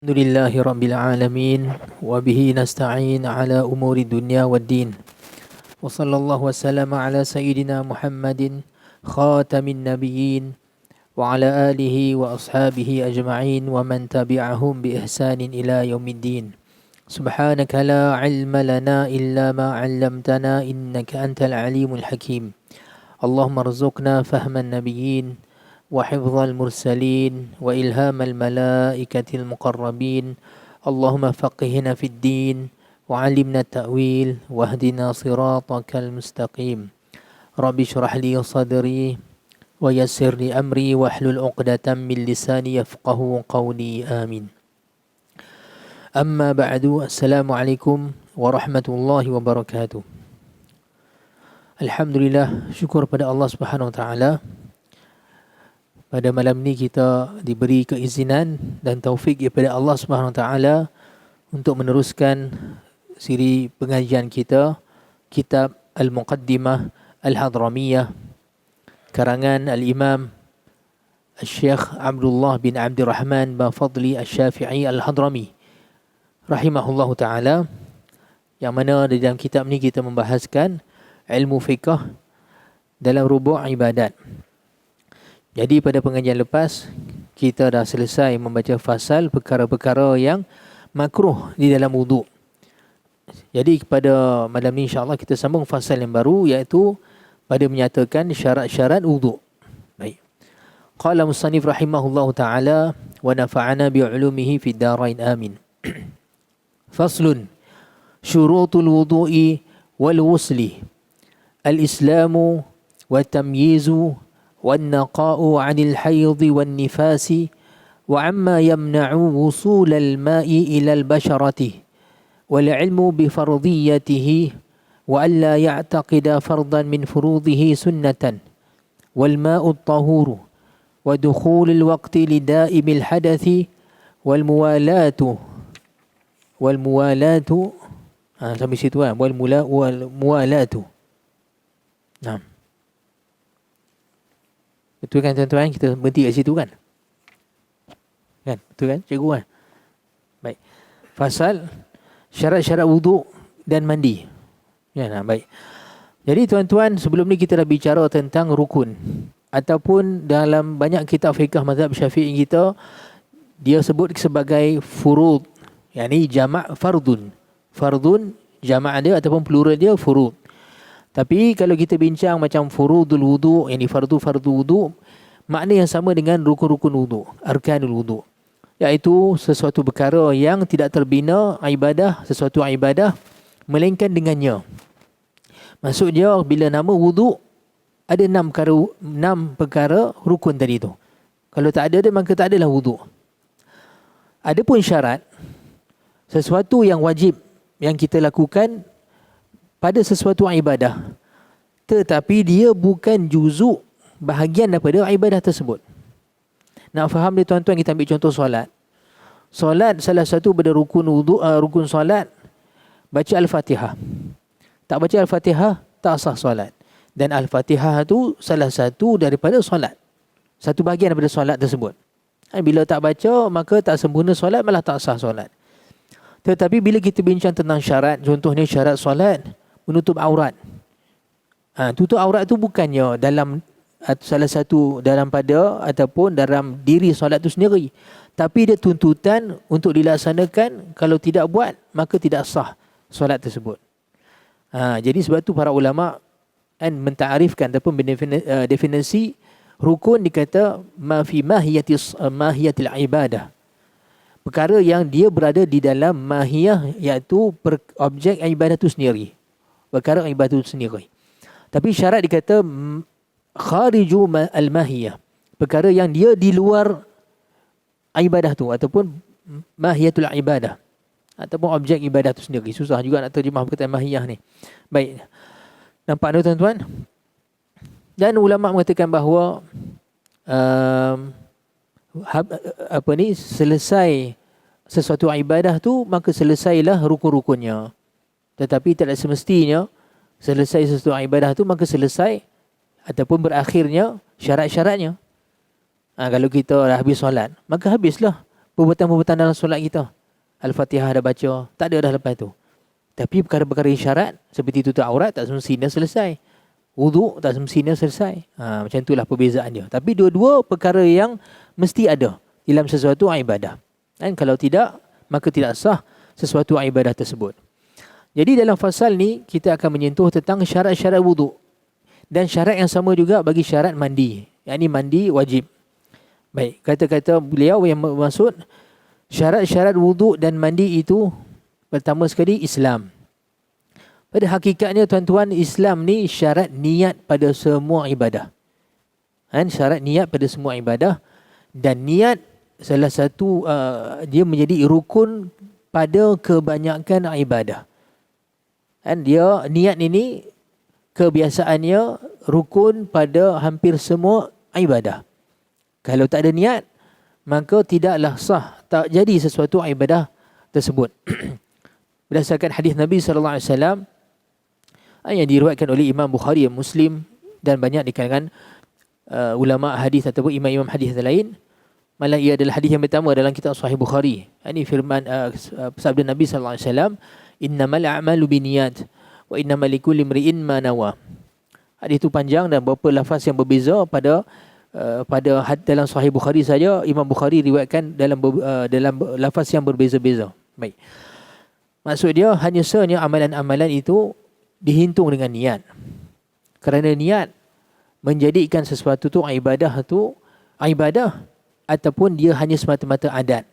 Alhamdulillahi Rabbil Alamin wa bihi nasta'in ala umuri dunya waddin wa sallallahu wa sallama ala sayyidina Muhammadin khatamin nabiyyin wa ala alihi wa ashabihi ajma'in wa man tabi'ahum bi ihsanin ila yaumiddin. Subhanaka la ilma lana illa ma 'allamtana innaka antal alimul hakim. Allahumma rzuqna fahman nabiyyin وحفظ المرسلين وإلهام الملائكة المقربين اللهم فقهنا في الدين وعلمنا التأويل واهدنا صراطك المستقيم رب اشرح لي صدري ويسر لي أمري واحلل عقدة من لساني يفقه قولي آمين. أما بعد السلام عليكم ورحمة الله وبركاته. Alhamdulillah, syukur pada Allah Subhanahu Wa Taala. Pada malam ni kita diberi keizinan dan taufik daripada Allah Subhanahu Wa Taala untuk meneruskan siri pengajian kita, kitab Al-Muqaddimah Al-Hadramiyah karangan Al-Imam Al-Syekh Abdullah bin Abdul Rahman bin Fadli Al-Syafi'i Al-Hadrami rahimahullahu taala, yang mana di dalam kitab ni kita membahaskan ilmu fiqh dalam rubu' ibadat. Jadi pada pengajian lepas kita dah selesai membaca fasal perkara-perkara yang makruh di dalam wuduk. Jadi pada malam ni insya-Allah kita sambung fasal yang baru, iaitu pada menyatakan syarat-syarat wuduk. Baik. Qala musannif rahimahullahu taala wa nafa'ana bi 'ulumihi fid darain amin. Faslun syurutul wudu'i wal wusli al-islamu wa tamyizu والنقاء عن الحيض والنفاس وعما يمنع وصول الماء إلى البشرة والعلم بفرضيته وألا يعتقد فرضا من فروضه سنة والماء الطهور ودخول الوقت لدائم الحدث والموالاة sampai situ kan, والموالاة. Nah, betul kan tuan-tuan? Kita berhenti kat situ kan? Kan? Betul kan cikgu kan? Baik. Fasal syarat-syarat wuduk dan mandi. Ya, nah, baik. Jadi tuan-tuan, sebelum ni kita dah bicara tentang rukun, ataupun dalam banyak kitab fiqh mazhab Syafi'i kita, dia sebut sebagai furud, yakni jamak fardun. Fardun jamak dia ataupun plural dia furud. Tapi kalau kita bincang macam furudul wudu', yang ini fardu wudu', makna yang sama dengan rukun-rukun wudu', arkanul wudu', iaitu sesuatu perkara yang tidak terbina ibadah, sesuatu ibadah melainkan dengannya. Maksudnya bila nama wudu' ada 6 perkara rukun tadi tu. Kalau tak ada dia, maka tak adalah wudu'. Adapun syarat, sesuatu yang wajib yang kita lakukan pada sesuatu ibadah, tetapi dia bukan juzuk bahagian daripada ibadah tersebut. Nak faham dia tuan-tuan, kita ambil contoh solat. Solat salah satu pada rukun wudu', rukun solat baca Al-Fatihah. Tak baca Al-Fatihah tak sah solat. Dan Al-Fatihah tu salah satu daripada solat, satu bahagian daripada solat tersebut. Bila tak baca maka tak sempurna solat, malah tak sah solat. Tetapi bila kita bincang tentang syarat, contohnya syarat solat menutup aurat. Tutup aurat tu bukannya dalam salah satu dalam pada ataupun dalam diri solat tu sendiri, tapi dia tuntutan untuk dilaksanakan. Kalau tidak buat maka tidak sah solat tersebut. Jadi sebab tu para ulama mentarifkan ataupun definisi rukun, dikata ma fi mahiyatil ibadah, perkara yang dia berada di dalam mahiyah, iaitu objek ibadah itu sendiri, perkara ibadah itu sendiri. Tapi syarat dikata khariju al-mahiyah, perkara yang dia di luar ibadah tu, ataupun mahiyatul ibadah, ataupun objek ibadah itu sendiri. Susah juga nak terjemah perkataan mahiyah ni. Baik. Nampak tak tuan-tuan? Dan ulama mengatakan bahawa selesai sesuatu ibadah tu, maka selesailah rukun-rukunnya. Tetapi tidak semestinya selesai sesuatu ibadah tu maka selesai ataupun berakhirnya syarat-syaratnya. Kalau kita dah habis solat, maka habislah perbuatan-perbuatan dalam solat kita. Al-Fatihah dah baca, tak ada dah lepas tu. Tapi perkara-perkara isyarat seperti tutup aurat tak semestinya selesai. Wuduk tak semestinya selesai. Macam itulah perbezaan dia. Tapi dua-dua perkara yang mesti ada dalam sesuatu ibadah. Dan kalau tidak, maka tidak sah sesuatu ibadah tersebut. Jadi dalam fasal ni kita akan menyentuh tentang syarat-syarat wuduk. Dan syarat yang sama juga bagi syarat mandi. Yang ini mandi wajib. Baik, kata-kata beliau yang bermaksud syarat-syarat wuduk dan mandi itu pertama sekali Islam. Pada hakikatnya tuan-tuan, Islam ni syarat niat pada semua ibadah. Syarat niat pada semua ibadah. Dan niat salah satu dia menjadi rukun pada kebanyakan ibadah. Dia niat ini kebiasaannya rukun pada hampir semua ibadah. Kalau tak ada niat, maka tidaklah sah, tak jadi sesuatu ibadah tersebut. Berdasarkan hadis Nabi SAW yang diriwayatkan oleh Imam Bukhari dan Muslim dan banyak di kalangan ulama hadis ataupun imam-imam hadis lain, malah ia adalah hadis yang pertama dalam kitab Sahih Bukhari. Ini firman sabda Nabi SAW, innamal a'malu binniyat wa innamal likulli imri'in ma nawa. Hadis itu panjang dan beberapa lafaz yang berbeza pada dalam Sahih Bukhari saja Imam Bukhari riwayatkan dalam lafaz yang berbeza-beza. Baik. Maksud dia hanya sahaja amalan-amalan itu dihitung dengan niat. Kerana niat menjadikan sesuatu tu ibadah ataupun dia hanya semata-mata adat.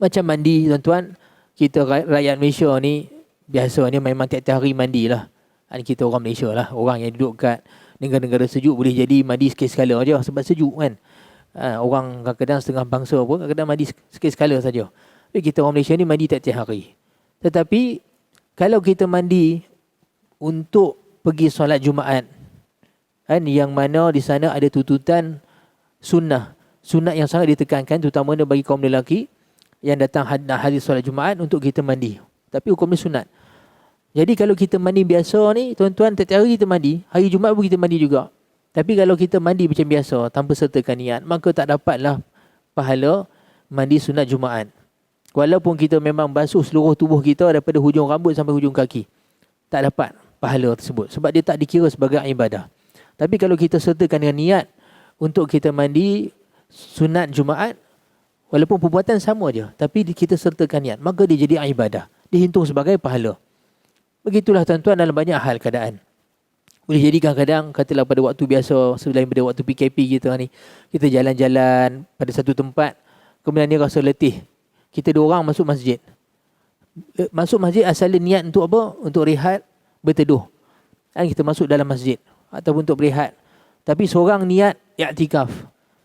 Macam mandi tuan-tuan, kita rakyat Malaysia ni biasanya memang tiap-tiap hari mandilah. Kita orang Malaysia lah, orang yang duduk kat negara-negara sejuk boleh jadi mandi sekali-sekala aja sebab sejuk kan. Orang kadang-kadang setengah bangsa pun kadang-kadang mandi sekali-sekala saja. Tapi kita orang Malaysia ni mandi tiap-tiap hari. Tetapi kalau kita mandi untuk pergi solat Jumaat, yang mana di sana ada tuntutan sunnah yang sangat ditekankan terutamanya bagi kaum lelaki yang datang hadis solat Jumaat untuk kita mandi. Tapi hukumnya sunat. Jadi kalau kita mandi biasa ni, tuan-tuan, setiap hari kita mandi, hari Jumaat pun kita mandi juga. Tapi kalau kita mandi macam biasa, tanpa sertakan niat, maka tak dapatlah pahala mandi sunat Jumaat. Walaupun kita memang basuh seluruh tubuh kita daripada hujung rambut sampai hujung kaki, tak dapat pahala tersebut. Sebab dia tak dikira sebagai ibadah. Tapi kalau kita sertakan dengan niat untuk kita mandi sunat Jumaat, walaupun perbuatan sama je, tapi kita sertakan niat, maka dia jadi ibadah. Dihitung sebagai pahala. Begitulah tuan-tuan dalam banyak hal keadaan. Boleh jadi kadang-kadang, katalah pada waktu biasa, selain pada waktu PKP kita ni, kita jalan-jalan pada satu tempat, kemudian dia rasa letih. Kita dua orang masuk masjid. Masuk masjid asalnya niat untuk apa? Untuk rehat, berteduh. Kita masuk dalam masjid ataupun untuk berehat. Tapi seorang niat i'tikaf.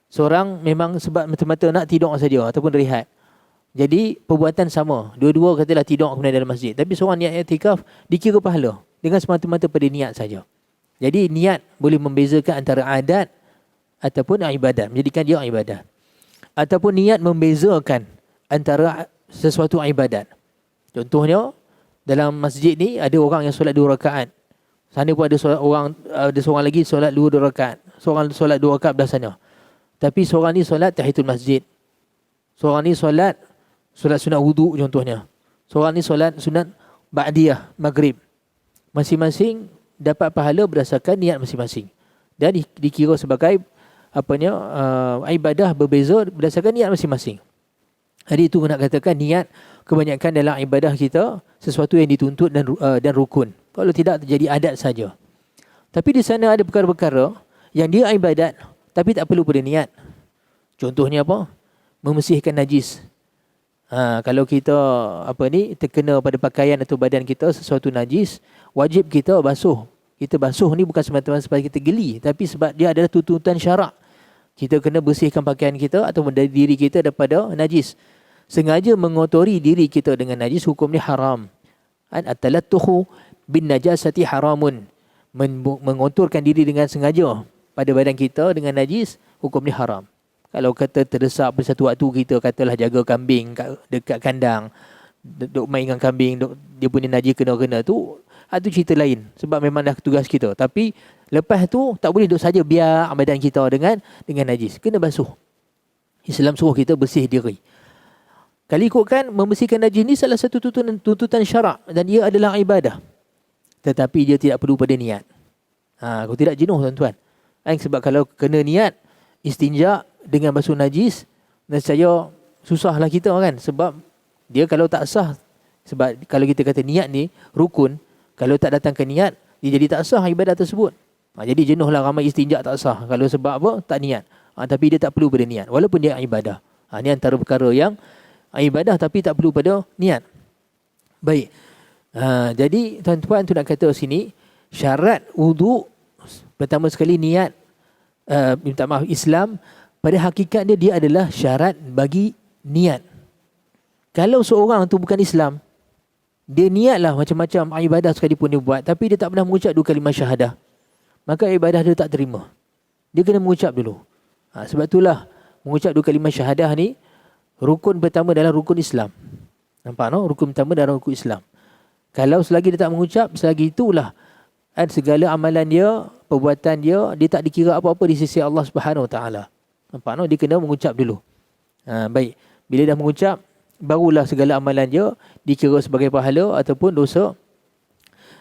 Seorang memang sebab mata-mata nak tidur saja ataupun rehat. Jadi perbuatan sama. Dua-dua katalah tidur kemudian dalam masjid. Tapi seorang niat i'tikaf dikira pahala dengan semata-mata pada niat saja. Jadi niat boleh membezakan antara adat ataupun ibadat, menjadikan dia ibadat. Ataupun niat membezakan antara sesuatu ibadat. Contohnya dalam masjid ni ada orang yang solat 2 rakaat. Sana pun ada seorang lagi solat 2 rakaat. Seorang solat 2 rakaat belah sana. Tapi seorang ni solat tahiyatul masjid. Seorang ni solat sunat wuduk contohnya. Seorang ni solat sunat ba'diyah maghrib. Masing-masing dapat pahala berdasarkan niat masing-masing. Dan dikira sebagai ibadah berbeza berdasarkan niat masing-masing. Jadi itu nak katakan niat kebanyakan dalam ibadah kita sesuatu yang dituntut dan rukun. Kalau tidak terjadi adat saja. Tapi di sana ada perkara-perkara yang dia ibadat tapi tak perlu pada niat. Contohnya apa? Membersihkan najis. Kalau kita terkena pada pakaian atau badan kita sesuatu najis, wajib kita basuh. Kita basuh ni bukan semata-mata sebab kita geli, tapi sebab dia adalah tuntutan syarak. Kita kena bersihkan pakaian kita atau dari diri kita daripada najis. Sengaja mengotori diri kita dengan najis, hukumnya haram. At-talattuhu bin najasati haramun. Mengotorkan diri dengan sengaja pada badan kita dengan najis, hukumnya haram. Kalau kata terdesak pada satu waktu kita katalah jaga kambing dekat kandang, duk main dengan kambing, dia punya najis kena-kena tu, itu cerita lain sebab memang dah tugas kita. Tapi lepas tu tak boleh duk saja biar badan kita dengan najis. Kena basuh. Islam suruh kita bersih diri. Kalau ikutkan membersihkan najis ni salah satu tuntutan syarak dan ia adalah ibadah. Tetapi dia tidak perlu pada niat. Kalau tidak jenuh tuan-tuan. Sebab kalau kena niat istinja dengan basuh najis, nescaya susahlah kita kan. Sebab dia kalau tak sah, sebab kalau kita kata niat ni rukun, kalau tak datangkan niat, dia jadi tak sah ibadah tersebut. Jadi jenuhlah ramai istinja tak sah. Kalau sebab apa? Tak niat. Tapi dia tak perlu pada niat. Walaupun dia ibadah. Ini antara perkara yang ibadah tapi tak perlu pada niat. Baik. Jadi tuan-tuan tu nak kata sini, syarat wuduk pertama sekali niat, minta maaf, Islam pada hakikatnya dia adalah syarat bagi niat. Kalau seorang tu bukan Islam, dia niatlah macam-macam ibadah sekalipun dia buat, tapi dia tak pernah mengucap 2 kalimah syahadah, maka ibadah dia tak terima. Dia kena mengucap dulu. Sebab itulah mengucap 2 kalimah syahadah ni rukun pertama dalam rukun Islam. Nampak no? Rukun pertama dalam rukun Islam. Kalau selagi dia tak mengucap, selagi itulah segala amalan dia, perbuatan dia, dia tak dikira apa-apa di sisi Allah Subhanahu Wa Taala. Nampak no? Dia kena mengucap dulu. Baik. Bila dah mengucap, barulah segala amalan dia dikira sebagai pahala ataupun dosa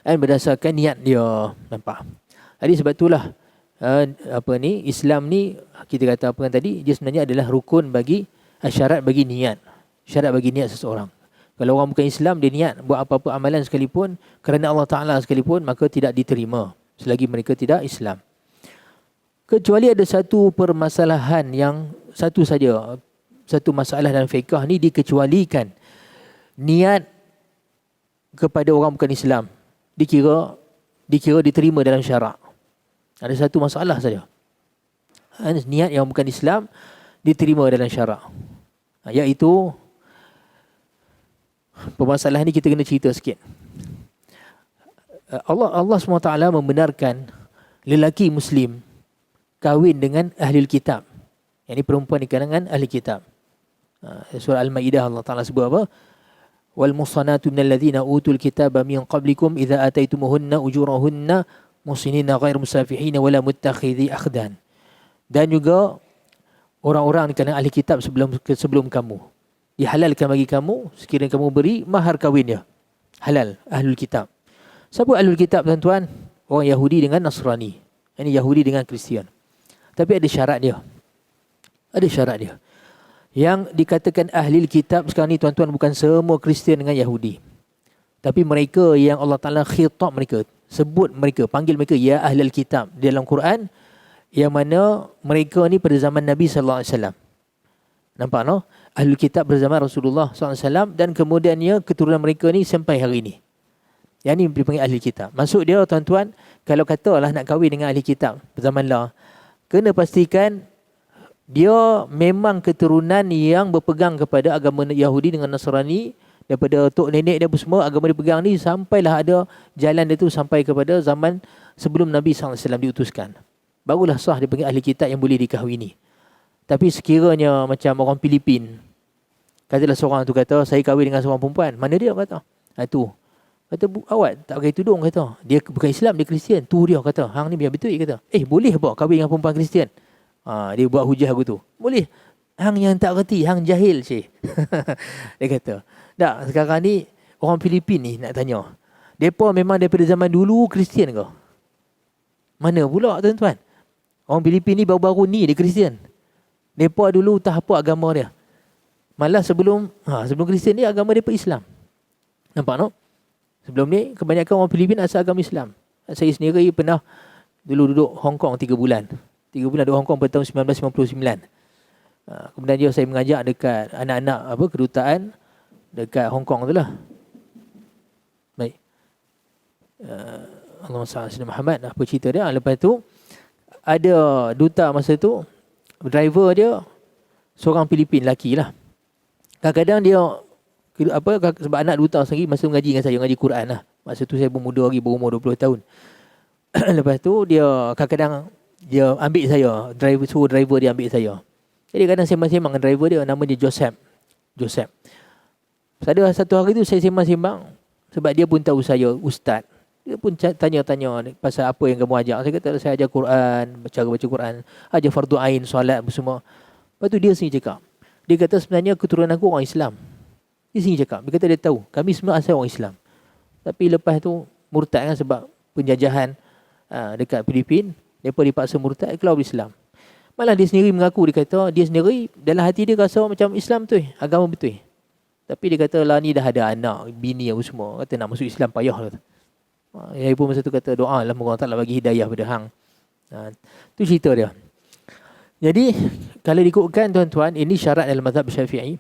berdasarkan niat dia. Nampak? Jadi sebab itulah Islam ni kita kata apa kan tadi, dia sebenarnya adalah rukun bagi syarat bagi niat. Syarat bagi niat seseorang. Kalau orang bukan Islam, dia niat buat apa-apa amalan sekalipun kerana Allah Ta'ala sekalipun, maka tidak diterima selagi mereka tidak Islam. Kecuali ada satu permasalahan yang satu saja, satu masalah dalam fiqh ni dikecualikan. Niat kepada orang bukan Islam dikira diterima dalam syarak. Ada satu masalah saja. Niat yang bukan Islam diterima dalam syarak. Iaitu permasalahan ni kita kena cerita sikit. Allah SWT membenarkan lelaki Muslim kahwin dengan ahli kitab. Yang ini perempuan di kalangan ahli kitab. Surah Al-Ma'idah Allah Ta'ala sebut apa? Wal muhsanatu minal ladzina utul kitaba min qablikum idza ataitumuhunna ujurahunna muhsinina ghairu musafihin wala muttakhidhi akhdan. Dan juga orang-orang di kalangan ahli kitab sebelum kamu, dihalalkan bagi kamu sekiranya kamu beri mahar kahwin dia. Halal, ahlul kitab. Siapa ahlul kitab tuan-tuan? Orang Yahudi dengan Nasrani. Ini Yahudi dengan Kristian. Tapi ada syarat dia. Ada syarat dia. Yang dikatakan ahli kitab sekarang ni tuan-tuan bukan semua Kristian dengan Yahudi. Tapi mereka yang Allah Ta'ala khitab mereka, sebut mereka, panggil mereka ya ahlul kitab dalam Quran, yang mana mereka ni pada zaman Nabi SAW. Nampak no? Ahlul kitab berzaman Rasulullah SAW dan kemudiannya keturunan mereka ni sampai hari ini. Yang ni dipanggil ahli kitab. Maksud dia tuan-tuan, kalau katalah nak kahwin dengan ahli kitab berzaman lah, kena pastikan dia memang keturunan yang berpegang kepada agama Yahudi dengan Nasrani, daripada tok nenek dia semua agama dia pegang ni, sampailah ada jalan dia tu sampai kepada zaman sebelum Nabi SAW diutuskan. Barulah sah dia panggil ahli kitab yang boleh dikahwini. Tapi sekiranya macam orang Filipin, katalah seorang tu kata, saya kahwin dengan seorang perempuan. Mana dia kata? Tu. Kata, awak tak pakai tudung kata. Dia bukan Islam, dia Kristian. Tu dia kata, hang ni biar betul kata. Boleh apa kahwin dengan perempuan Kristian? Dia buat hujah aku tu. Boleh. Hang yang tak reti, hang jahil cik. Dia kata. Tak, sekarang ni orang Filipin ni nak tanya. Mereka memang daripada zaman dulu Kristian ke? Mana pula tuan-tuan? Orang Filipin ni baru-baru ni dia Kristian. Mereka dulu tak apa agama dia. Malah sebelum Kristian ni agama mereka Islam. Nampak no? Sebelum ni kebanyakan orang Filipin asal agama Islam. Saya sendiri pernah dulu duduk Hong Kong 3 bulan. 3 bulan duduk Hong Kong pada tahun 1959. Kemudian dia saya mengajak dekat anak-anak kedutaan dekat Hong Kong tu lah. Baik. Allahumma salli ala Muhammad. Apa cerita dia? Lepas tu ada duta masa tu, driver dia seorang Filipin lelaki lah. Kadang-kadang dia sebab anak duta sendiri masa mengaji dengan saya, mengaji Quran lah. Masa tu saya bermuda lagi, berumur 20 tahun. Lepas tu dia kadang-kadang dia ambil saya, suruh driver dia ambil saya. Jadi kadang sembang-sembang dengan driver dia, nama dia Joseph. Pada satu hari tu saya sembang-sembang, sebab dia pun tahu saya ustaz. Dia pun tanya-tanya pasal apa yang kamu ajar. Saya kata saya ajar Quran, cara baca Quran, ajar fardu ain, solat semua. Lepas tu dia sendiri cakap, dia kata sebenarnya keturunan aku orang Islam. Dia sendiri cakap. Dia kata dia tahu. Kami semua asal orang Islam. Tapi lepas tu murtad kan sebab penjajahan dekat Filipin. Mereka dipaksa murtad, keluar Islam. Malah dia sendiri mengaku, dia kata dia sendiri dalam hati dia rasa macam Islam betul, agama betul. Tapi dia kata lah ni dah ada anak, bini apa semua. Kata nak masuk Islam payah lah. Dia pun masa tu kata doa lah Allah Ta'ala bagi hidayah pada hang. Tu cerita dia. Jadi kalau diikutkan tuan-tuan, ini syarat dalam mazhab Syafi'i.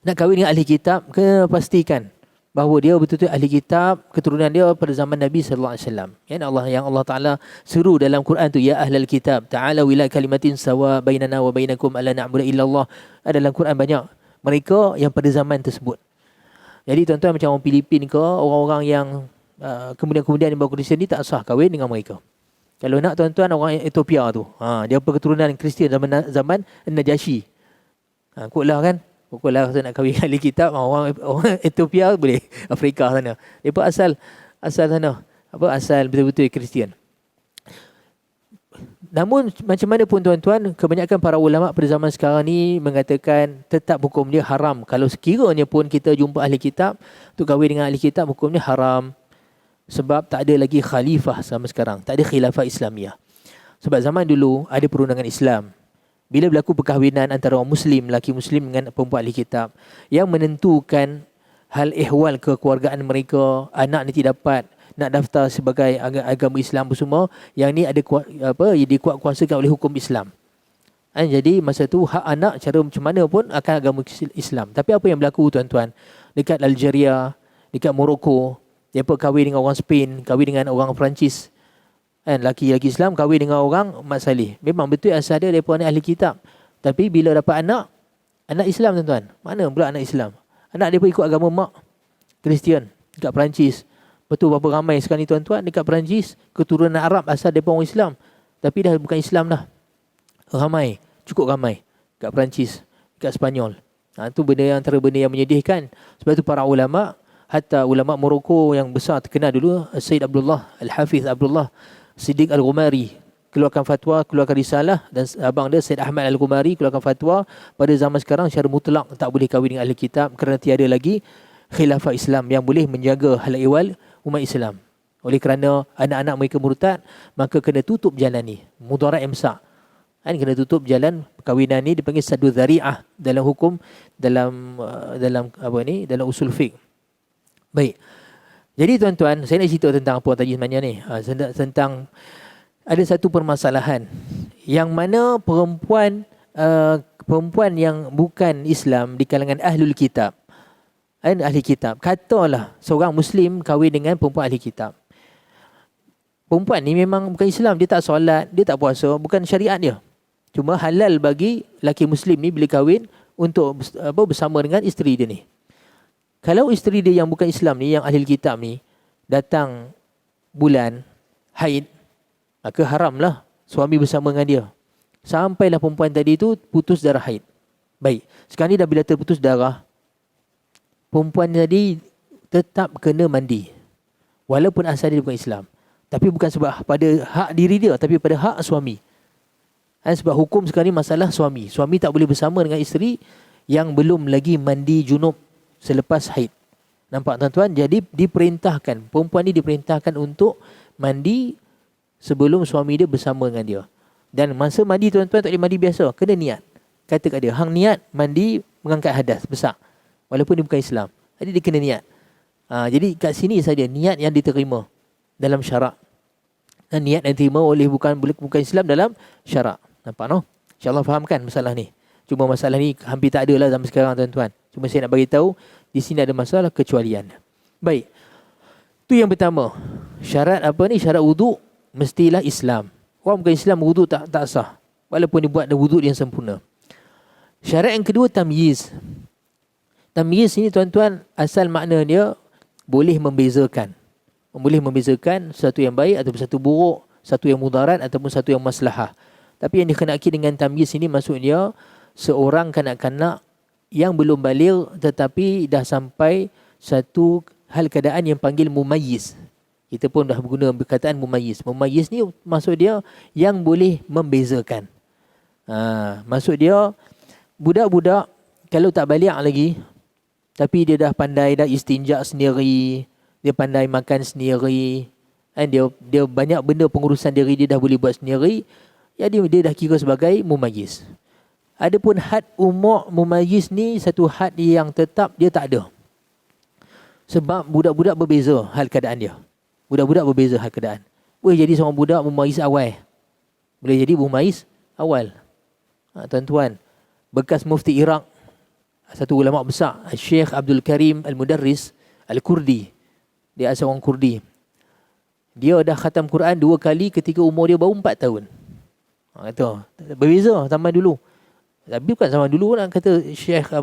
Nak kahwin dengan ahli kitab, kena pastikan bahawa dia betul-betul ahli kitab, keturunan dia pada zaman Nabi sallallahu alaihi wasallam. Yang Allah Taala seru dalam Quran tu, ya ahlal kitab ta'alu ila kalimatin sawa bainana wa bainakum alla na'budu illallah. Ada dalam Quran banyak mereka yang pada zaman tersebut. Jadi tuan-tuan macam orang Filipin ke, orang-orang yang kemudian yang bawa Kristian ni tak sah kahwin dengan mereka. Kalau nak tuan-tuan orang Ethiopia tu, dia keturunan Kristian zaman Najasyi. Kotlah kan. Pokoklah saya nak kahwin ahli kitab, orang Ethiopia boleh, Afrika sana. Dia pun asal sana, asal betul-betul Kristian. Namun macam mana pun tuan-tuan, kebanyakan para ulama pada zaman sekarang ni mengatakan tetap hukum dia haram. Kalau sekiranya pun kita jumpa ahli kitab, untuk kahwin dengan ahli kitab, hukum dia haram. Sebab tak ada lagi khalifah sama sekarang, tak ada khilafah Islamiah. Sebab zaman dulu ada perundangan Islam. Bila berlaku perkahwinan antara orang Muslim, lelaki Muslim dengan perempuan ahli kitab, yang menentukan hal ihwal kekeluargaan mereka, anak nanti dapat nak daftar sebagai agama Islam semua, yang ni ada dikuatkuasakan oleh hukum Islam. Jadi masa tu hak anak cara macam mana pun akan agama Islam. Tapi apa yang berlaku tuan-tuan, dekat Algeria, dekat Morocco, dia pun kahwin dengan orang Spain, kahwin dengan orang Perancis. Laki-laki Islam kahwin dengan orang Mat Saleh. Memang betul asal dia mereka ni ahli kitab. Tapi bila dapat anak Islam tuan-tuan. Mana pula anak Islam? Anak dia pun ikut agama mak Kristian dekat Perancis. Betul berapa ramai sekarang ni tuan-tuan dekat Perancis, keturunan Arab asal mereka orang Islam. Tapi dah bukan Islam dah. Ramai, cukup ramai dekat Perancis, dekat Sepanyol. Itu benda yang antara benda yang menyedihkan. Sebab tu para ulama, hatta ulama Morocco yang besar terkenal dulu, Sayyid Abdullah Al-Hafiz Abdullah Siddiq Al-Ghumari keluarkan fatwa, keluarkan risalah, dan abang dia Sayyid Ahmad Al-Ghumari keluarkan fatwa pada zaman sekarang secara mutlak tak boleh kahwin dengan ahli kitab kerana tiada lagi khilafah Islam yang boleh menjaga hal ihwal umat Islam. Oleh kerana anak-anak mereka murtad, maka kena tutup jalan ni, mudarat imsak. Kena tutup jalan perkahwinan ni, dipanggil saddu dzari'ah dalam hukum, dalam usul fiqh. Baik. Jadi tuan-tuan, saya nak cerita tentang apa tadi sebenarnya ni. Tentang ada satu permasalahan yang mana perempuan yang bukan Islam di kalangan ahlul kitab, ahli kitab, katalah seorang Muslim kahwin dengan perempuan ahli kitab. Perempuan ni memang bukan Islam, dia tak solat, dia tak puasa, bukan syariat dia. Cuma halal bagi lelaki Muslim ni bila kahwin untuk bersama dengan isteri dia ni. Kalau isteri dia yang bukan Islam ni, yang ahli kitab ni, datang bulan haid, maka haramlah suami bersama dengan dia. Sampailah perempuan tadi tu putus darah haid. Baik, sekarang ni dah bila terputus darah, perempuan tadi tetap kena mandi. Walaupun asal dia bukan Islam. Tapi bukan sebab pada hak diri dia, tapi pada hak suami. Sebab hukum sekarang ni masalah suami. Suami tak boleh bersama dengan isteri yang belum lagi mandi junub selepas haid. Nampak tuan-tuan? Jadi diperintahkan, perempuan ni diperintahkan untuk mandi sebelum suami dia bersama dengan dia. Dan masa mandi tuan-tuan tak boleh mandi biasa, kena niat. Kata kat dia, hang niat mandi mengangkat hadas besar. Walaupun dia bukan Islam. Jadi dia kena niat. Jadi kat sini saja niat yang diterima dalam syarak. Dan niat yang diterima oleh bukan Islam dalam syarak. Nampak no? InsyaAllah fahamkan masalah ni. Cuma masalah ni hampir tak ada lah zaman sekarang tuan-tuan. Cuma saya nak bagi tahu di sini ada masalah kecualian. Baik. Tu yang pertama. Syarat apa ni? Syarat wuduk mestilah Islam. Orang bukan Islam wuduk tak sah. Walaupun dia buat wuduk yang sempurna. Syarat yang kedua tamyiz. Tamyiz ini tuan-tuan asal makna dia boleh membezakan. Boleh membezakan satu yang baik ataupun satu buruk, satu yang mudarat ataupun satu yang maslahah. Tapi yang dikenakan dengan tamyiz ini maksudnya seorang kanak-kanak yang belum baligh tetapi dah sampai satu hal keadaan yang panggil mumayyiz. Kita pun dah guna perkataan mumayyiz. Mumayyiz ni maksud dia yang boleh membezakan. Maksud dia budak-budak kalau tak baligh lagi, Tapi dia dah pandai dah istinja sendiri, dia pandai makan sendiri, kan, dia banyak benda pengurusan diri dia dah boleh buat sendiri. Jadi dia dah kira sebagai mumayyiz. Adapun had umur mumayyiz ni satu had yang tetap dia tak ada. Sebab budak-budak berbeza hal keadaan dia. Budak-budak berbeza hal keadaan. Boleh jadi seorang budak mumayyiz awal. Boleh jadi mumayyiz awal. Tuan-tuan, bekas mufti Iraq, satu ulama besar, Syekh Abdul Karim Al-Mudarris Al-Kurdi. Dia asal orang Kurdi. Dia dah khatam Quran 2 kali ketika umur dia baru 4 tahun. Kata, berbeza zaman dulu. Tapi bukan zaman dulu nak kata Syekh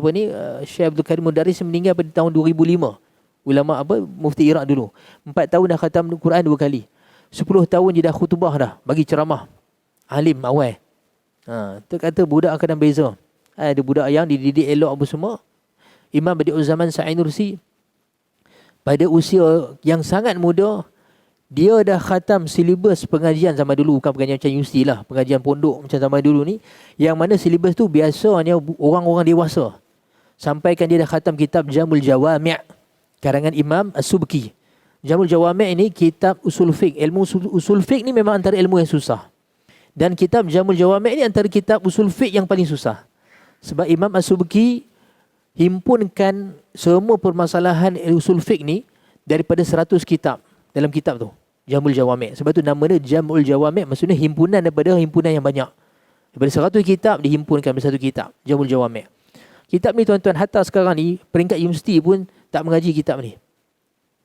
Syekh Abdul Karim Mudarris meninggal pada tahun 2005. Ulama mufti Iraq dulu. 4 tahun dah khatam Quran 2 kali. 10 tahun dia dah khutbah dah, bagi ceramah. Alim awal. Dia kata budak akan beza. Ada budak yang dididik elok apa semua. Imam Badi'uz Zaman Sa'id Nursi pada usia yang sangat muda, dia dah khatam silibus pengajian zaman dulu. Bukan pengajian macam universiti lah, pengajian pondok macam zaman dulu ni, yang mana silibus tu biasanya orang-orang dewasa. Sampaikan dia dah khatam kitab Jamul Jawami' karangan Imam As-Subki. Jamul Jawami' ini kitab usul fiqh. Ilmu usul fiqh ni memang antara ilmu yang susah. Dan kitab Jamul Jawami' ni antara kitab usul fiqh yang paling susah. Sebab Imam As-Subki himpunkan semua permasalahan usul fiqh ni daripada 100 kitab dalam kitab tu, Jamul Jawami'. Sebab tu nama dia Jamul Jawami', maksudnya himpunan daripada himpunan yang banyak. Daripada 100 kitab dihimpunkan dalam satu kitab, Jamul Jawami'. Kitab ni tuan-tuan, hatta sekarang ni peringkat universiti pun tak mengaji kitab ni.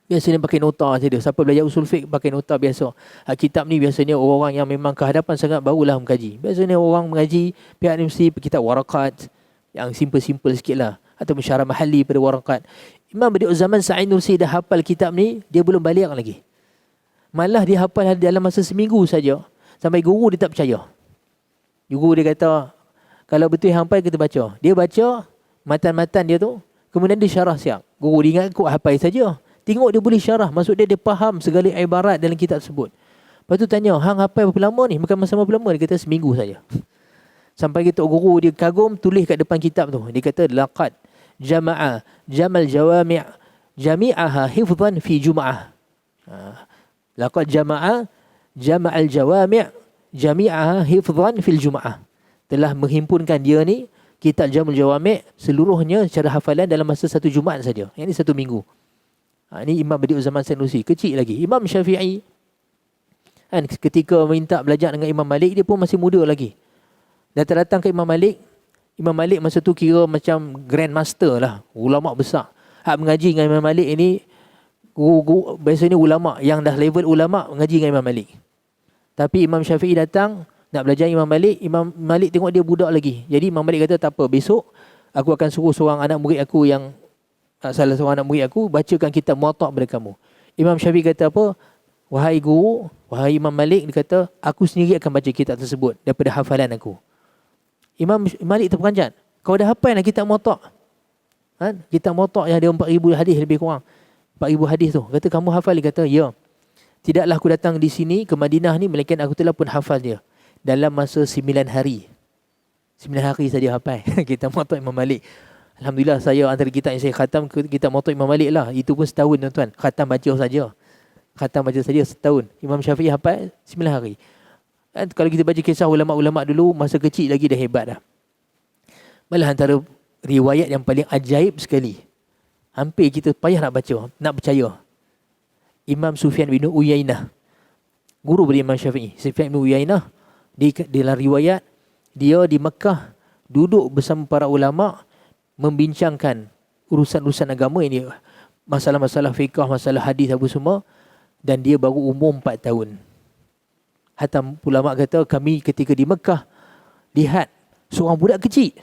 Biasanya pakai nota saja. Siapa belajar usul fiqh pakai nota biasa. Kitab ni biasanya orang-orang yang memang kehadapan sangat barulah mengkaji. Biasanya orang mengaji pihak universiti kitab warakat yang simple-simple sikit lah, atau syarah mahalli pada warakat. Imam Badi'uz Zaman Sa'id Nursi dah hafal kitab ni, dia belum balik lagi. Malah dia hafal dalam masa seminggu saja, sampai guru dia tak percaya. Guru dia kata, kalau betul hafal kita baca. Dia baca matan-matan dia tu, kemudian dia syarah siap. Guru dia ingat kok hafal saja. Tengok dia boleh syarah, maksud dia faham segala ibarat dalam kitab tersebut. Lepas tu tanya, hang hafal berapa lama ni? Bukan masa berapa lama? Dia kata seminggu saja. Sampai kita guru dia kagum, tulis kat depan kitab tu. Dia kata, laqad jama'a jamal jawami' jami'aha hifzan fi jum'ah. Laqad jama'a jama'al jawami' jami'aha hifzan fil jum'ah. Telah menghimpunkan dia ni kitab Jamul Jawami' seluruhnya secara hafalan dalam masa satu Jumaat saja. Yang ini satu minggu. Ini Imam Badi'uz Zaman Sa'id Nursi. Kecil lagi. Imam Syafi'i kan, ketika minta belajar dengan Imam Malik, dia pun masih muda lagi. Datang-datang ke Imam Malik. Imam Malik masa tu kira macam grandmaster lah, ulama besar. Hak mengaji dengan Imam Malik ini, guru biasanya ulama yang dah level ulama mengaji dengan Imam Malik. Tapi Imam Syafi'i datang nak belajar Imam Malik. Imam Malik tengok dia budak lagi. Jadi Imam Malik kata, tak apa, besok aku akan suruh seorang anak murid aku yang salah seorang anak murid aku bacakan kitab Muwatta' kepada kamu. Imam Syafi'i kata apa? Wahai guru, wahai Imam Malik, dia kata, aku sendiri akan baca kitab tersebut daripada hafalan aku. Imam Malik terperanjat. Kau dah hafal lah kitab Muwatta'. Kitab Muwatta' yang ada 4,000 hadis lebih kurang. 4,000 hadis tu. Kata, kamu hafal? Dia kata, ya. Tidaklah aku datang di sini ke Madinah ni, melainkan aku telah pun hafal dia dalam masa 9 hari. 9 hari saja hafal kitab Muwatta' Imam Malik. Alhamdulillah, saya antara kitab yang saya khatam kitab Muwatta' Imam Malik lah. Itu pun setahun tuan-tuan. Khatam baca saja. Khatam baca saja setahun. Imam Syafi'i hafal 9 hari. Kalau kita baca kisah ulama-ulama dulu, masa kecil lagi dah hebat dah. Malah antara riwayat yang paling ajaib sekali, hampir kita payah nak baca, nak percaya. Imam Sufyan bin Uyainah, guru dari Imam Syafi'i. Sufyan bin Uyainah, dalam riwayat, dia di Mekah duduk bersama para ulama membincangkan urusan-urusan agama ini, masalah-masalah fiqh, masalah hadis apa semua, dan dia baru umur 4 tahun. Hatta ulama kata, kami ketika di Mekah lihat seorang budak kecil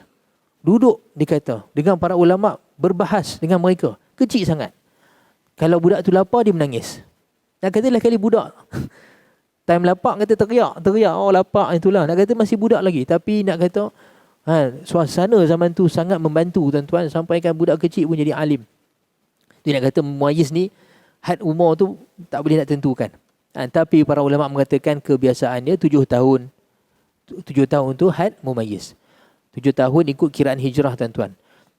duduk, dia kata, dengan para ulama berbahas dengan mereka. Kecil sangat. Kalau budak tu lapar, dia menangis. Nak kata lah kali budak time lapar kata teriak, oh lapar, itulah. Nak kata masih budak lagi. Tapi nak kata suasana zaman tu sangat membantu tuan-tuan, sampaikan budak kecil pun jadi alim. Dia nak kata mumayyiz ni, had umur tu tak boleh nak tentukan. Tapi para ulama mengatakan kebiasaannya 7 tahun. 7 tahun tu had mumayyiz. 7 tahun ikut kiraan hijrah tuan-tuan.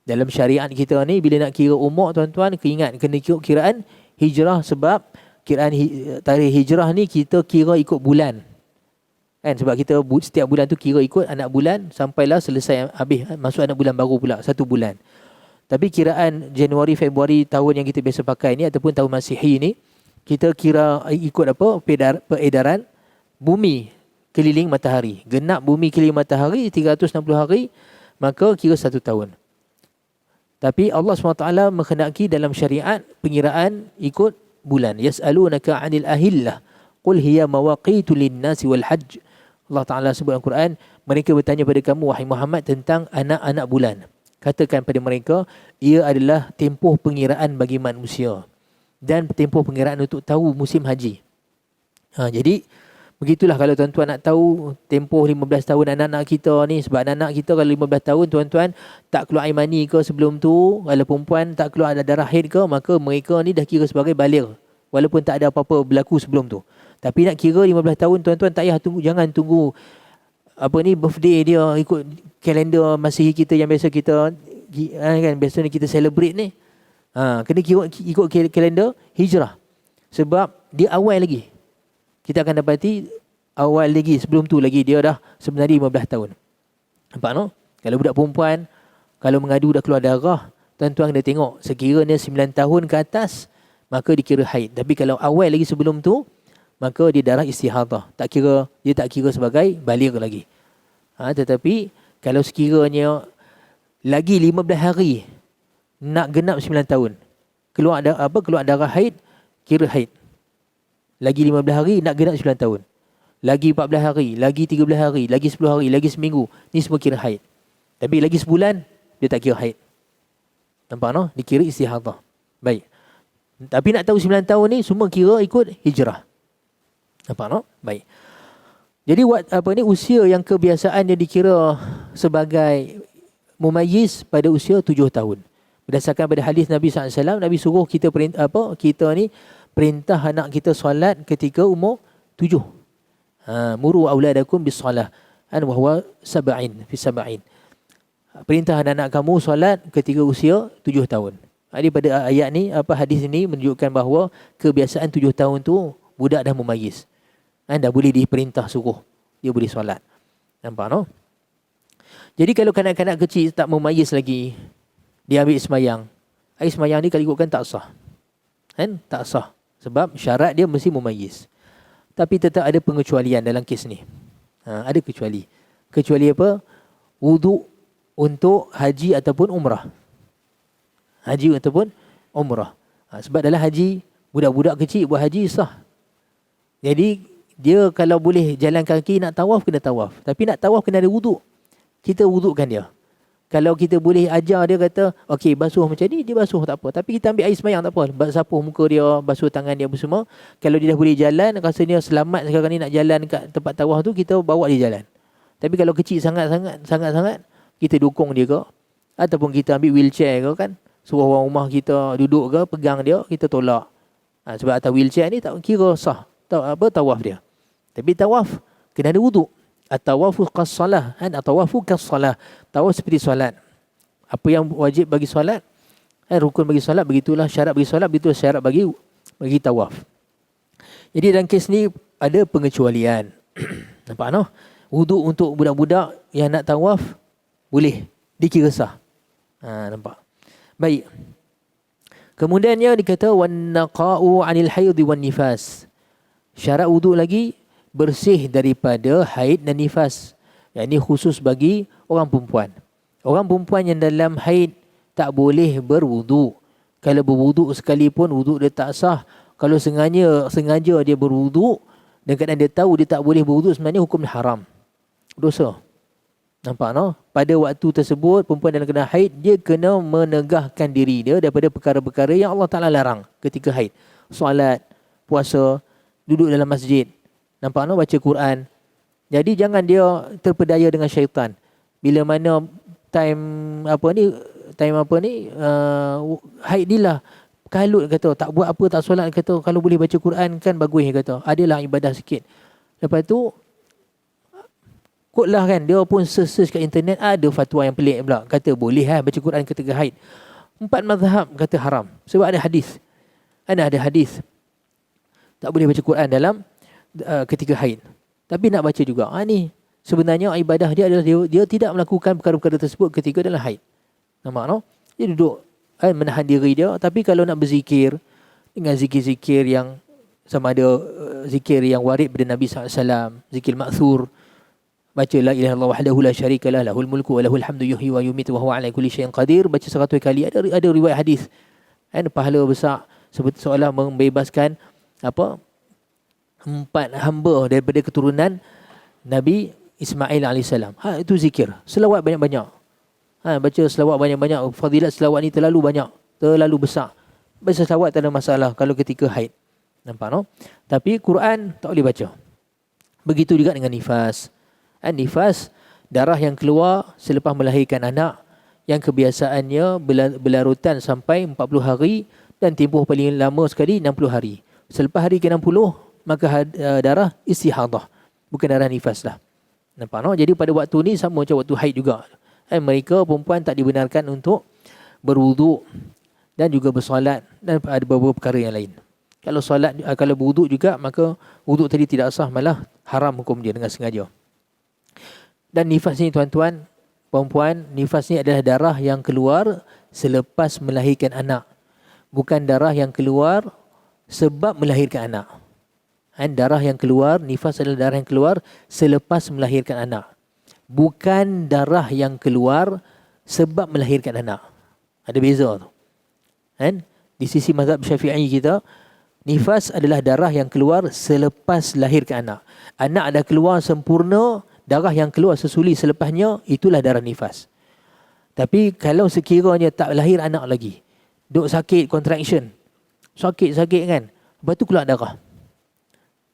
Dalam syariat kita ni bila nak kira umur tuan-tuan, ingat kena ikut kiraan hijrah, sebab kiraan tarikh hijrah ni kita kira ikut bulan. Kan, sebab kita setiap bulan tu kira ikut anak bulan sampailah selesai habis masuk anak bulan baru pula 1 bulan. Tapi kiraan Januari Februari tahun yang kita biasa pakai ni ataupun tahun Masihi ni, kita kira ikut apa? Peredaran bumi keliling matahari. Genap bumi keliling matahari 360 hari, maka kira 1 tahun. Tapi Allah SWT menghendaki dalam syariat pengiraan ikut bulan. Yas'alunaka 'anil ahillah qul hiya mawaqitu lin-nasi wal hajj. Allah Taala sebut dalam Quran, mereka bertanya pada kamu wahai Muhammad tentang anak-anak bulan. Katakan pada mereka, ia adalah tempoh pengiraan bagi manusia dan tempoh pengiraan untuk tahu musim haji. Jadi begitulah kalau tuan-tuan nak tahu tempoh 15 tahun anak-anak kita ni. Sebab anak-anak kita kalau 15 tahun tuan-tuan tak keluar air mani ke sebelum tu, kalau perempuan tak keluar ada darah haid ke, maka mereka ni dah kira sebagai baligh walaupun tak ada apa-apa berlaku sebelum tu. Tapi nak kira 15 tahun tuan-tuan tak payah tunggu, jangan tunggu birthday dia ikut kalender Masihi kita yang biasa kita kan biasa ni kita celebrate ni. Kena ikut kalender hijrah. Sebab dia awal lagi. Kita akan dapati awal lagi, sebelum tu lagi dia dah sebenarnya 15 tahun. Nampak no? Kalau budak perempuan, kalau mengadu dah keluar darah, tuan-tuan kena tengok. Sekiranya 9 tahun ke atas, maka dikira haid. Tapi kalau awal lagi sebelum tu, maka dia darah istihadah. Dia tak kira sebagai baligh lagi. Tetapi kalau sekiranya lagi 15 hari nak genap 9 tahun, keluar darah haid, kira haid. Lagi 15 hari nak genap 9 tahun. Lagi 14 hari, lagi 13 hari, lagi 10 hari, lagi seminggu. Ni semua kira haid. Tapi lagi sebulan, dia tak kira haid. Nampak no? Dikira istihadah. Baik. Tapi nak tahu 9 tahun ni, semua kira ikut hijrah. Nampak no? Baik. Jadi usia yang kebiasaan dia dikira sebagai mumayyiz pada usia 7 tahun. Berdasarkan pada hadis Nabi SAW, Nabi suruh kita perintah anak kita solat ketika umur 7. Muru auladakum bis salah wa huwa sab'in fi sab'in. Perintah anak-anak kamu solat ketika usia 7 tahun. Jadi pada ayat ni, hadis ini menunjukkan bahawa kebiasaan 7 tahun tu budak dah mumayyiz. Dah boleh diperintah suruh dia boleh solat. Nampak no? Jadi kalau kanak-kanak kecil tak mumayyiz lagi, dia ambil semayang. Semayang ni kalau ikutkan tak sah. Kan? Tak sah. Sebab syarat dia mesti mumayyiz. Tapi tetap ada pengecualian dalam kes ni. Ada kecuali. Kecuali apa? Wuduk untuk haji ataupun umrah. Haji ataupun umrah. Sebab dalam haji, budak-budak kecil buat haji sah. Jadi, dia kalau boleh jalan kaki nak tawaf, kena tawaf. Tapi nak tawaf kena ada wuduk. Kita wudukkan dia. Kalau kita boleh ajar dia kata, okey basuh macam ni, dia basuh tak apa. Tapi kita ambil air semayang tak apa. Sapuh muka dia, basuh tangan dia semua. Kalau dia dah boleh jalan, rasanya selamat sekarang ni nak jalan kat tempat tawaf tu, kita bawa dia jalan. Tapi kalau kecil sangat-sangat, kita dukung dia ke. Ataupun kita ambil wheelchair ke kan. Suruh orang rumah kita duduk ke, pegang dia, kita tolak. Sebab atas wheelchair ni tak kira sah. Tawaf dia. Tapi tawaf, kena ada wuduk. At-tawafu qas-salah. At-tawafu qas-salah. Tawaf seperti solat. Apa yang wajib bagi solat? Rukun bagi solat, begitulah syarat bagi solat, begitulah syarat bagi tawaf. Jadi dalam kes ni ada pengecualian. Nampak no? Wuduk untuk budak-budak yang nak tawaf, boleh. Dikira sah. Nampak? Baik. Kemudiannya dikata, وَالنَّقَاءُ عَنِ الْحَيْضِ وَالنِّفَاسِ. Syarat wuduk lagi, bersih daripada haid dan nifas. Yang ini khusus bagi orang perempuan. Orang perempuan yang dalam haid tak boleh berwuduk. Kalau berwuduk sekalipun, wuduk dia tak sah. Kalau sengaja dia berwuduk, dan kadang dia tahu dia tak boleh berwuduk, sebenarnya hukum dia haram. Dosa. Nampak no? Pada waktu tersebut, perempuan dalam keadaan haid, dia kena menegahkan diri dia daripada perkara-perkara yang Allah Ta'ala larang ketika haid. Solat, puasa, duduk dalam masjid. Nampak no? Baca Quran. Jadi jangan dia terpedaya dengan syaitan. Bila mana time haid ni lah kalut kata, tak buat apa, tak solat kata, kalau boleh baca Quran kan bagus kata. Adalah ibadah sikit. Lepas tu Ikutlah kan, dia pun search kat internet, ada fatwa yang pelik pula. Kata boleh baca Quran ketika haid. 4 mazhab kata haram. Sebab ada hadis. Ada hadis. Tak boleh baca Quran dalam ketika haid. Tapi nak baca juga. Ni sebenarnya ibadah dia adalah dia tidak melakukan perkara-perkara tersebut ketika dalam haid. Nampak no? Dia duduk menahan diri dia. Tapi kalau nak berzikir dengan zikir-zikir yang sama ada zikir yang warid pada Nabi SAW, zikir ma'thur, baca la ilaha illallah wahdahu la syarika lah, lahul mulku wa lahul hamdu yuhyi wa yumiitu wa huwa ala kulli syai'in qadir, baca 100 kali. Ada riwayat hadis. Pahala besar seolah membebaskan 4 hamba daripada keturunan Nabi Ismail AS. Itu zikir. Selawat banyak-banyak. Baca selawat banyak-banyak. Fadilat selawat ni terlalu banyak. Terlalu besar. Baca selawat tak ada masalah kalau ketika haid. Nampak no? Tapi Quran tak boleh baca. Begitu juga dengan nifas. Nifas, darah yang keluar selepas melahirkan anak yang kebiasaannya berlarutan sampai 40 hari dan tempoh paling lama sekali 60 hari. Selepas hari ke-60, maka darah istihadah. Bukan darah nifas lah. Nampak no? Jadi pada waktu ni sama macam waktu haid juga. Mereka perempuan tak dibenarkan untuk berwuduk dan juga bersolat dan ada beberapa perkara yang lain. Kalau solat, kalau berwuduk juga, maka wuduk tadi tidak sah, malah haram hukum dia dengan sengaja. Dan nifas ni tuan-tuan, perempuan, nifas ni adalah darah yang keluar selepas melahirkan anak. Bukan darah yang keluar sebab melahirkan anak. Darah yang keluar, nifas adalah darah yang keluar selepas melahirkan anak. Bukan darah yang keluar sebab melahirkan anak. Ada beza tu. Di sisi mazhab Syafi'i kita, nifas adalah darah yang keluar selepas lahirkan anak. Anak dah keluar sempurna, darah yang keluar sesuli selepasnya, itulah darah nifas. Tapi kalau sekiranya tak lahir anak lagi, duk sakit, contraction, sakit kan, lepas tu keluar darah.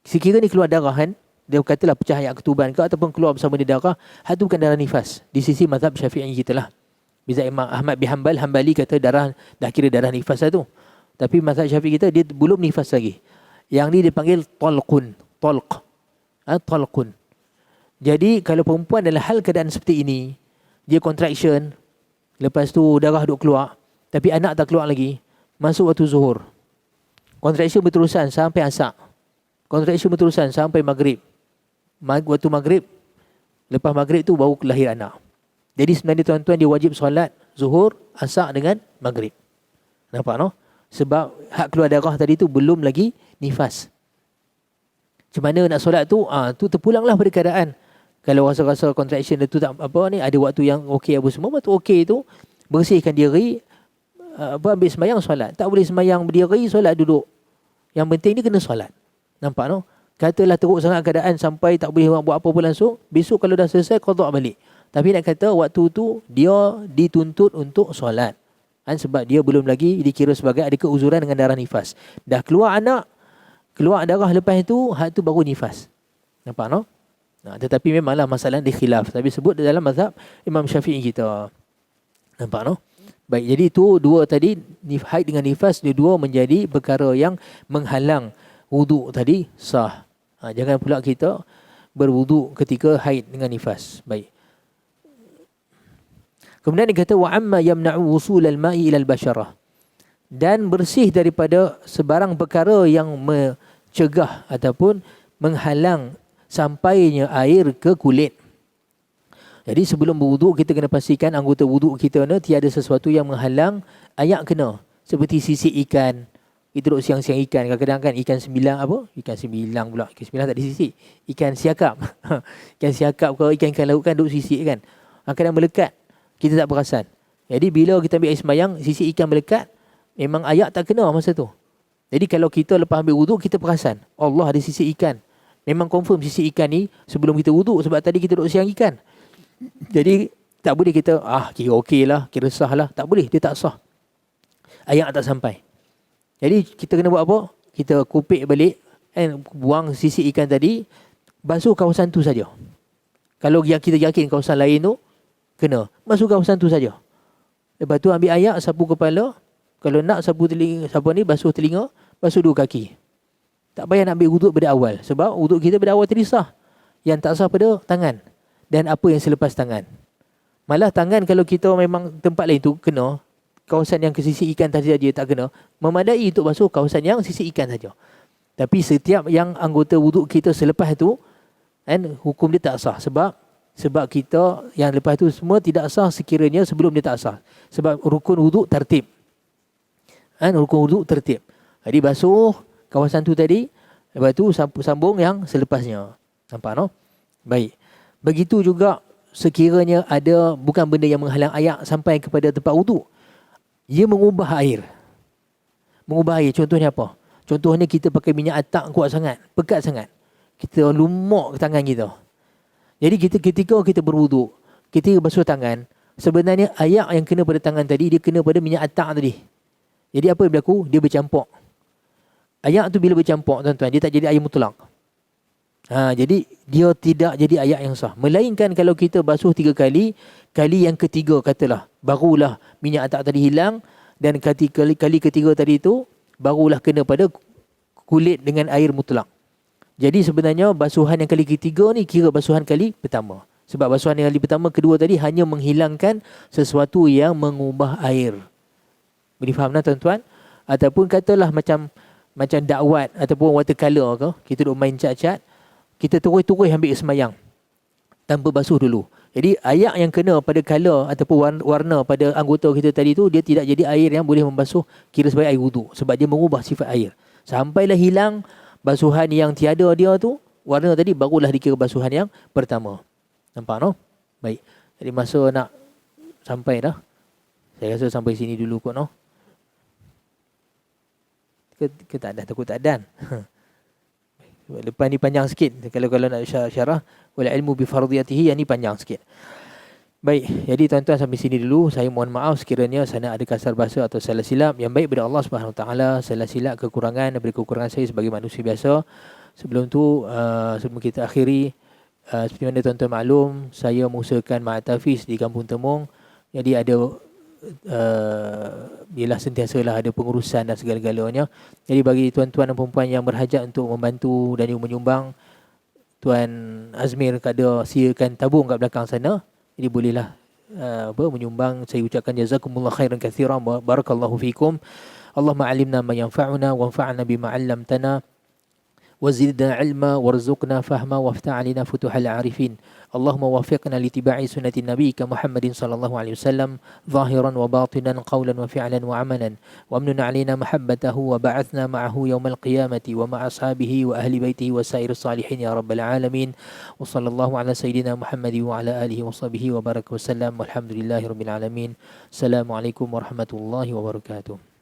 Sekiranya keluar darah kan, dia katalah pecah ayat ketuban ke ataupun keluar bersama dia darah, itu bukan darah nifas. Di sisi mazhab Syafi'i kita lah. Bisa Imam Ahmad bin Hanbali kata darah, dah kira darah nifas lah tu. Tapi mazhab Syafi'i kita, dia belum nifas lagi. Yang ni dipanggil talqun. Talqun. Jadi kalau perempuan dalam hal keadaan seperti ini, dia contraction, lepas tu darah duk keluar, tapi anak tak keluar lagi, masuk waktu zuhur. Contraction berterusan sampai asar. Contraction berterusan sampai maghrib. Waktu maghrib, lepas maghrib tu baru lahir anak. Jadi sebenarnya tuan-tuan, dia wajib solat zuhur, asar dengan maghrib. Nampak no? Sebab hak keluar darah tadi tu belum lagi nifas. Macam mana nak solat tu? Tu terpulanglah pada keadaan. Kalau rasa-rasa contraction tu tak apa ni, ada waktu yang okey apa semua, waktu okey tu bersihkan diri, ambil sembahyang solat. Tak boleh sembahyang berdiri, solat duduk. Yang penting ni kena solat. Nampak no? Katalah teruk sangat keadaan sampai tak boleh buat apa-apa langsung, besok kalau dah selesai qada balik. Tapi nak kata waktu tu dia dituntut untuk solat. Sebab dia belum lagi dikira sebagai ada keuzuran dengan darah nifas. Dah keluar anak, keluar darah lepas itu, hak tu baru nifas. Nampak no? Tetapi memanglah masalah dia khilaf. Tapi sebut dalam mazhab Imam Syafi'i kita. Nampak no? Baik, jadi itu dua tadi, haid dengan nifas, dia dua menjadi perkara yang menghalang wuduk tadi sah. Jangan pula kita berwuduk ketika haid dengan nifas. Baik. Kemudian dia kata wa amma yamna'u wusul al-ma'i ila al-basharah, dan bersih daripada sebarang perkara yang mencegah ataupun menghalang sampainya air ke kulit. Jadi sebelum berwuduk kita kena pastikan anggota wuduk kita ni tiada sesuatu yang menghalang air kena, seperti sisik ikan. Kita duduk siang-siang ikan, kadang-kadang kan ikan sembilang apa? Ikan sembilang pula. Ikan sembilang tak disisik. Ikan siakap. Ikan siakap ke ikan-ikan laut kan duduk sisik kan. Kadang melekat. Kita tak perasan. Jadi bila kita ambil air sembahyang, sisi ikan melekat, memang ayak tak kena masa tu. Jadi kalau kita lepas ambil wuduk, kita perasan, Allah ada sisi ikan. Memang confirm sisi ikan ni sebelum kita wuduk, sebab tadi kita duduk siang ikan. Jadi tak boleh kita, kira okey lah, kira sah lah. Tak boleh, dia tak sah. Ayak tak sampai. Jadi kita kena buat apa? Kita kupik balik, buang sisi ikan tadi, basuh kawasan tu saja. Kalau yang kita yakin kawasan lain tu kena, masuk kawasan tu saja. Lepas tu ambil air, sapu kepala. Kalau nak sapu telinga, basuh telinga, basuh dua kaki. Tak payah nak ambil wuduk pada awal. Sebab wuduk kita pada awal tadi sah. Yang tak sah pada tangan. dan apa yang selepas tangan. Malah tangan kalau kita memang tempat lain tu kena, kawasan yang ke sisi ikan tadi saja tak kena, memadai untuk basuh kawasan yang sisi ikan saja. Tapi setiap yang anggota wuduk kita selepas tu, kan, hukum dia tak sah. Sebab kita yang lepas tu semua tidak sah sekiranya sebelum dia tak sah. Sebab rukun wuduk tertib. Kan, rukun wuduk tertib. Jadi basuh kawasan tu tadi, lepas tu sambung yang selepasnya. Nampak no? Baik. Begitu juga sekiranya ada bukan benda yang menghalang air sampai kepada tempat wuduk. Ia mengubah air. Mengubah air. Contohnya apa? Contohnya kita pakai minyak atak kuat sangat, pekat sangat. Kita lumuk tangan kita. Jadi ketika kita berwuduk, kita basuh tangan, sebenarnya air yang kena pada tangan tadi, dia kena pada minyak atak tadi. Jadi apa yang berlaku? Dia bercampur. Air tu bila bercampur, tuan-tuan, dia tak jadi air mutlak. Jadi dia tidak jadi air yang sah. Melainkan kalau kita basuh 3 kali, kali yang ketiga katalah, barulah minyak atak tadi hilang, dan kali ketiga tadi tu, barulah kena pada kulit dengan air mutlak. Jadi sebenarnya basuhan yang kali ketiga ni kira basuhan kali pertama. Sebab basuhan yang kali pertama, kedua tadi hanya menghilangkan sesuatu yang mengubah air. Boleh faham tak tuan-tuan? Ataupun katalah macam dakwat ataupun watercolor ke, kita duk main cat-cat, kita terus ambil semayang tanpa basuh dulu. Jadi air yang kena pada color ataupun warna pada anggota kita tadi tu, dia tidak jadi air yang boleh membasuh kira sebagai air wuduk. Sebab dia mengubah sifat air. Sampailah hilang basuhan yang tiada dia tu, warna tadi, barulah dikira basuhan yang pertama. Nampak no? Baik. Jadi masa nak sampai dah. Saya rasa sampai sini dulu kot no. Ke tak ada, takut tak ada. Lepas ni panjang sikit. Kalau nak syarah wal ilmu bi fardiyatihi, yang ni panjang sikit. Baik, jadi tuan-tuan sampai sini dulu. Saya mohon maaf sekiranya sana ada kasar bahasa atau salah silap. Yang baik pada Allah Subhanahu Wa Taala, salah silap kekurangan daripada kekurangan saya sebagai manusia biasa. Sebelum tu sebelum kita akhiri, seperti mana tuan-tuan maklum, saya mengusahakan ma'atafiz di Kampung Temung. Jadi ada ialah sentiasalah ada pengurusan dan segala-galanya. Jadi bagi tuan-tuan dan puan yang berhajat untuk membantu dan menyumbang, Tuan Azmir ada siakan tabung kat belakang sana. Jadi bolehlah menyumbang. Saya ucapkan jazakumullah khairan katsiran, barakallahu fikum. Allahumma alimna ma yanfa'una wanfa'na bima 'allamtana وزدنا علما وارزقنا فهما وافتح علينا فتوح العارفين. اللهم وفقنا لاتباع سنة نبيك محمد صلى الله عليه وسلم ظاهرا وباطنا قولا وفعلا وعملا، وامنن علينا محبته وبعثنا معه يوم القيامة ومع أصحابه وأهل بيته وسائر الصالحين يا رب العالمين. وصلى الله على سيدنا محمد وعلى آله وصحبه وبارك وسلم، والحمد لله رب العالمين. السلام عليكم ورحمة الله وبركاته.